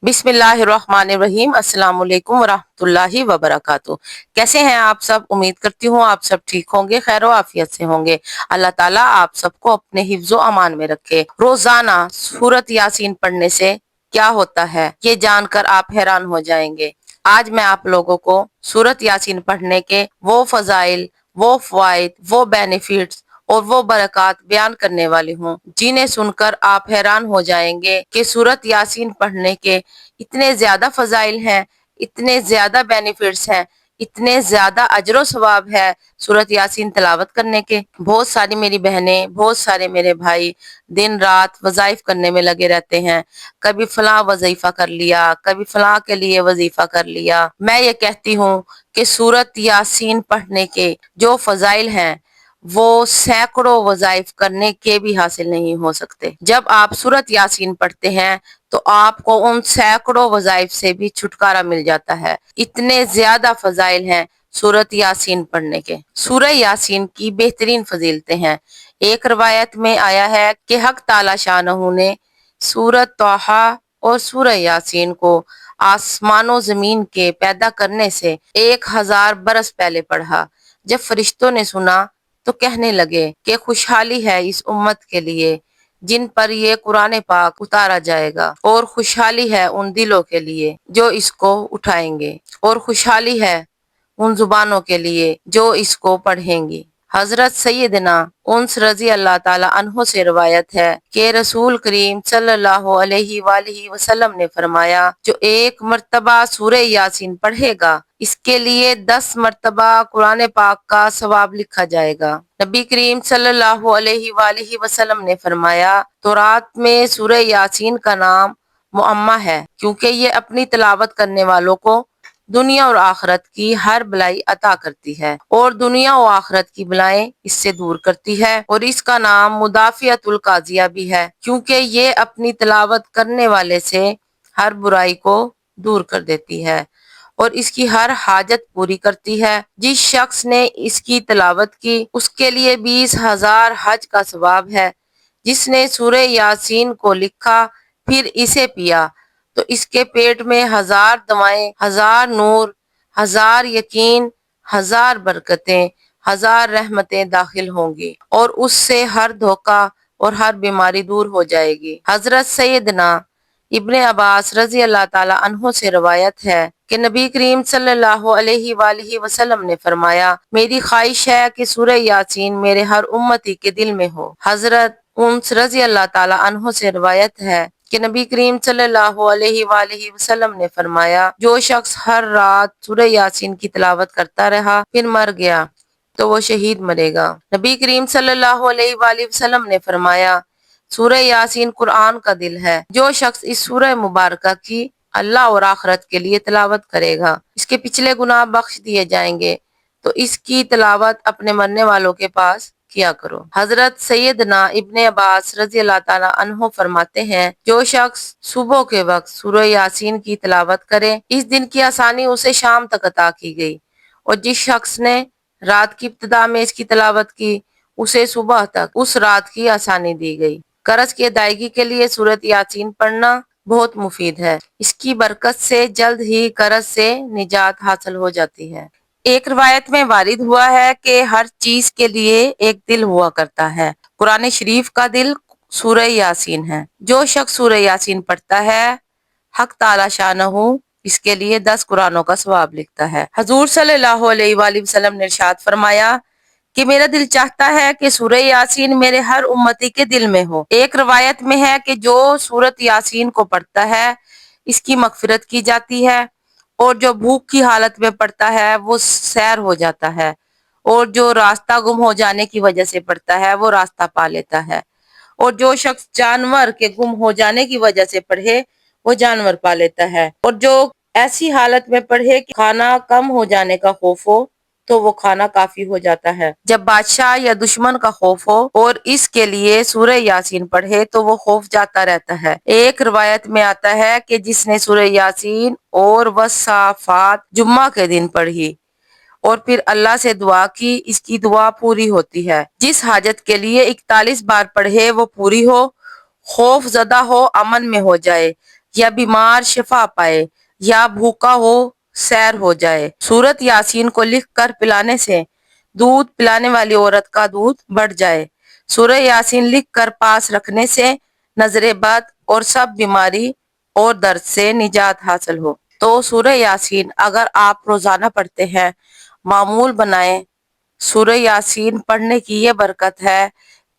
بسم اللہ الرحمن الرحیم۔ السلام علیکم ورحمۃ اللہ وبرکاتہ۔ کیسے ہیں آپ سب؟ امید کرتی ہوں آپ سب ٹھیک ہوں گے، خیر و عافیت سے ہوں گے۔ اللہ تعالیٰ آپ سب کو اپنے حفظ و امان میں رکھے۔ روزانہ سورت یاسین پڑھنے سے کیا ہوتا ہے یہ جان کر آپ حیران ہو جائیں گے۔ آج میں آپ لوگوں کو سورت یاسین پڑھنے کے وہ فضائل، وہ فوائد، وہ بینیفٹس اور وہ برکات بیان کرنے والی ہوں جنہیں سن کر آپ حیران ہو جائیں گے کہ سورت یاسین پڑھنے کے اتنے زیادہ فضائل ہیں، اتنے زیادہ بینیفٹس ہیں، اتنے زیادہ اجر و ثواب ہے سورت یاسین تلاوت کرنے کے۔ بہت ساری میری بہنیں، بہت سارے میرے بھائی دن رات وظائف کرنے میں لگے رہتے ہیں، کبھی فلاں وظیفہ کر لیا، کبھی فلاں کے لیے وظیفہ کر لیا۔ میں یہ کہتی ہوں کہ سورت یاسین پڑھنے کے جو فضائل ہیں وہ سینکڑوں وظائف کرنے کے بھی حاصل نہیں ہو سکتے۔ جب آپ سورت یاسین پڑھتے ہیں تو آپ کو ان سینکڑوں وظائف سے بھی چھٹکارا مل جاتا ہے۔ اتنے زیادہ فضائل ہیں سورت یاسین پڑھنے کے۔ سورہ یاسین کی بہترین فضیلتیں ہیں۔ ایک روایت میں آیا ہے کہ حق تعالی شانہ نے سورت طٰہٰ اور سورہ یاسین کو آسمان و زمین کے پیدا کرنے سے 1000 برس پہلے پڑھا۔ جب فرشتوں نے سنا تو کہنے لگے کہ خوشحالی ہے اس امت کے لیے جن پر یہ قرآن پاک اتارا جائے گا، اور خوشحالی ہے ان دلوں کے لیے جو اس کو اٹھائیں گے، اور خوشحالی ہے ان زبانوں کے لیے جو اس کو پڑھیں گی۔ حضرت سیدنا انس رضی اللہ تعالی عنہ سے روایت ہے کہ رسول کریم صلی اللہ علیہ وآلہ وسلم نے فرمایا، جو ایک مرتبہ سورہ یاسین پڑھے گا اس کے لیے 10 مرتبہ قرآن پاک کا ثواب لکھا جائے گا۔ نبی کریم صلی اللہ علیہ وآلہ وسلم نے فرمایا، تورات میں سورہ یاسین کا نام معمہ ہے کیونکہ یہ اپنی تلاوت کرنے والوں کو دنیا اور آخرت کی ہر بلائی عطا کرتی ہے، اور دنیا و آخرت کی بلائیں اس سے دور کرتی ہے۔ اور اس کا نام مدافعۃ القاضیہ بھی ہے کیونکہ یہ اپنی تلاوت کرنے والے سے ہر برائی کو دور کر دیتی ہے اور اس کی ہر حاجت پوری کرتی ہے۔ جس شخص نے اس کی تلاوت کی اس کے لیے 20,000 حج کا ثواب ہے۔ جس نے سورہ یاسین کو لکھا پھر اسے پیا تو اس کے پیٹ میں 1000 دوائیں، 1000 نور، 1000 یقین، 1000 برکتیں، 1000 رحمتیں داخل ہوں گی اور اس سے ہر دھوکہ اور ہر بیماری دور ہو جائے گی۔ حضرت سیدنا ابن عباس رضی اللہ تعالی عنہ سے روایت ہے کہ نبی کریم صلی اللہ علیہ وآلہ وسلم نے فرمایا، میری خواہش ہے کہ سورہ یاسین میرے ہر امتی کے دل میں ہو۔ حضرت انس رضی اللہ تعالی عنہ سے روایت ہے کہ نبی کریم صلی اللہ علیہ وآلہ وسلم نے فرمایا، جو شخص ہر رات سورہ یاسین کی تلاوت کرتا رہا پھر مر گیا تو وہ شہید مرے گا۔ نبی کریم صلی اللہ علیہ وآلہ وسلم نے فرمایا، سورہ یاسین قرآن کا دل ہے۔ جو شخص اس سورہ مبارکہ کی اللہ اور آخرت کے لیے تلاوت کرے گا اس کے پچھلے گناہ بخش دیے جائیں گے، تو اس کی تلاوت اپنے مرنے والوں کے پاس کیا کرو۔ حضرت سیدنا ابن عباس رضی اللہ تعالی عنہ فرماتے ہیں، جو شخص صبح کے وقت سورہ یاسین کی تلاوت کرے اس دن کی آسانی اسے شام تک عطا کی گئی، اور جس شخص نے رات کی ابتدا میں اس کی تلاوت کی اسے صبح تک اس رات کی آسانی دی گئی۔ قرض کی ادائیگی کے لیے سورۃ یاسین پڑھنا بہت مفید ہے۔ اس کی برکت سے جلد ہی قرض سے نجات حاصل ہو جاتی ہے۔ ایک روایت میں وارد ہوا ہے کہ ہر چیز کے لیے ایک دل ہوا کرتا ہے، قرآن شریف کا دل سورہ یاسین ہے۔ جو شخص سورہ یاسین پڑھتا ہے حق تعالی شانہ اس کے لیے 10 قرآنوں کا ثواب لکھتا ہے۔ حضور صلی اللہ علیہ وآلہ وسلم نے ارشاد فرمایا کہ میرا دل چاہتا ہے کہ سورہ یاسین میرے ہر امتی کے دل میں ہو۔ ایک روایت میں ہے کہ جو سورۃ یاسین کو پڑھتا ہے اس کی مغفرت کی جاتی ہے، اور جو بھوک کی حالت میں پڑھتا ہے وہ سیر ہو جاتا ہے، اور جو راستہ گم ہو جانے کی وجہ سے پڑھتا ہے وہ راستہ پا لیتا ہے، اور جو شخص جانور کے گم ہو جانے کی وجہ سے پڑھے وہ جانور پا لیتا ہے، اور جو ایسی حالت میں پڑھے کہ کھانا کم ہو جانے کا خوف ہو تو وہ کھانا کافی ہو جاتا ہے۔ جب بادشاہ یا دشمن کا خوف ہو اور اس کے لیے سورہ یاسین پڑھے تو وہ خوف جاتا رہتا ہے۔ ایک روایت میں آتا ہے کہ جس نے سورہ یاسین اور والصافات جمعہ کے دن پڑھی اور پھر اللہ سے دعا کی اس کی دعا پوری ہوتی ہے۔ جس حاجت کے لیے 41 بار پڑھے وہ پوری ہو، خوف زدہ ہو امن میں ہو جائے، یا بیمار شفا پائے یا بھوکا ہو سیر ہو جائے۔ سورت یاسین کو لکھ کر پلانے سے دودھ پلانے والی عورت کا دودھ بڑھ جائے۔ سورہ یاسین لکھ کر پاس رکھنے سے نظر بد اور سب بیماری اور درد سے نجات حاصل ہو۔ تو سورہ یاسین اگر آپ روزانہ پڑھتے ہیں، معمول بنائیں۔ سورہ یاسین پڑھنے کی یہ برکت ہے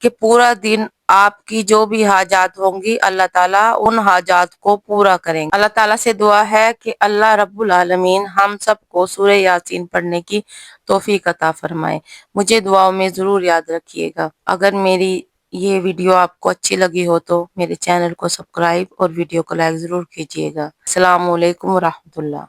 کہ پورا دن آپ کی جو بھی حاجات ہوں گی اللہ تعالیٰ ان حاجات کو پورا کریں گے۔ اللہ تعالیٰ سے دعا ہے کہ اللہ رب العالمین ہم سب کو سورہ یاسین پڑھنے کی توفیق عطا فرمائے۔ مجھے دعاؤں میں ضرور یاد رکھیے گا۔ اگر میری یہ ویڈیو آپ کو اچھی لگی ہو تو میرے چینل کو سبسکرائب اور ویڈیو کو لائک ضرور کیجیے گا۔ السلام علیکم ورحمۃ اللہ۔